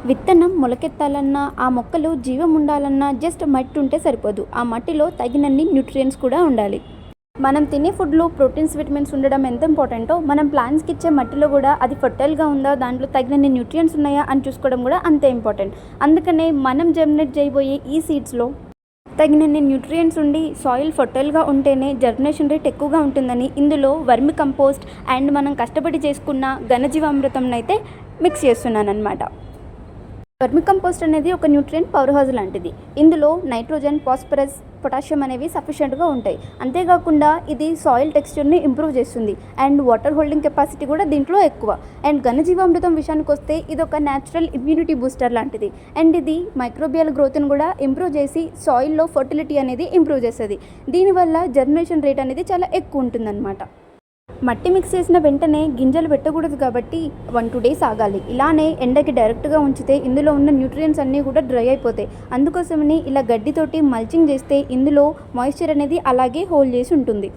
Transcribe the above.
విత్తనం మొలకెత్తాలన్నా, ఆ మొక్కలో జీవం ఉండాలన్నా జస్ట్ మట్టి ఉంటే సరిపోదు. ఆ మట్టిలో తగినన్ని న్యూట్రియంట్స్ కూడా ఉండాలి. మనం తినే ఫుడ్లో ప్రోటీన్స్, విటమిన్స్ ఉండడం ఎంత ఇంపార్టెంటో, మనం ప్లాంట్స్కి ఇచ్చే మట్టిలో కూడా అది ఫర్టైల్గా ఉందా, దాంట్లో తగినన్ని న్యూట్రియంట్స్ ఉన్నాయా అని చూసుకోవడం కూడా అంతే ఇంపార్టెంట్. అందుకనే మనం జర్మినేట్ చేయబోయే ఈ సీడ్స్లో తగినన్ని న్యూట్రియంట్స్ ఉండి సాయిల్ ఫర్టైల్గా ఉంటేనే జర్మినేషన్ రేట్ ఎక్కువగా ఉంటుందని ఇందులో వర్మి కంపోస్ట్ అండ్ మనం కష్టపడి చేసుకున్న ఘనజీవామృతం అయితే మిక్స్ చేస్తున్నాను అనమాట. వర్మి కంపోస్ట్ అనేది ఒక న్యూట్రియంట్ పవర్ హౌస్ లాంటిది. ఇందులో నైట్రోజన్, ఫాస్ఫరస్, పొటాషియం అనేవి సఫిషియెంట్గా ఉంటాయి. అంతేకాకుండా ఇది సాయిల్ టెక్స్చర్ని ఇంప్రూవ్ చేస్తుంది అండ్ వాటర్ హోల్డింగ్ కెపాసిటీ కూడా దీంట్లో ఎక్కువ. అండ్ ఘనజీవామృతం విషయానికి వస్తే ఇది ఒక న్యాచురల్ ఇమ్యూనిటీ బూస్టర్ లాంటిది అండ్ ఇది మైక్రోబియల్ గ్రోత్ని కూడా ఇంప్రూవ్ చేసి సాయిల్లో ఫర్టిలిటీ అనేది ఇంప్రూవ్ చేస్తుంది. దీనివల్ల జర్మినేషన్ రేట్ అనేది చాలా ఎక్కువ ఉంటుందన్నమాట. మట్టి మిక్స్ చేసిన వెంటనే గింజలు పెట్టకూడదు కాబట్టి 1-2 days ఆగాలి. ఇలానే ఎండకి డైరెక్ట్గా ఉంచితే ఇందులో ఉన్న న్యూట్రియంట్స్ అన్నీ కూడా డ్రై అయిపోతాయి. అందుకోసమని ఇలా గడ్డితోటి మల్చింగ్ చేస్తే ఇందులో మాయిశ్చర్ అనేది అలాగే హోల్డ్ చేసి ఉంటుంది.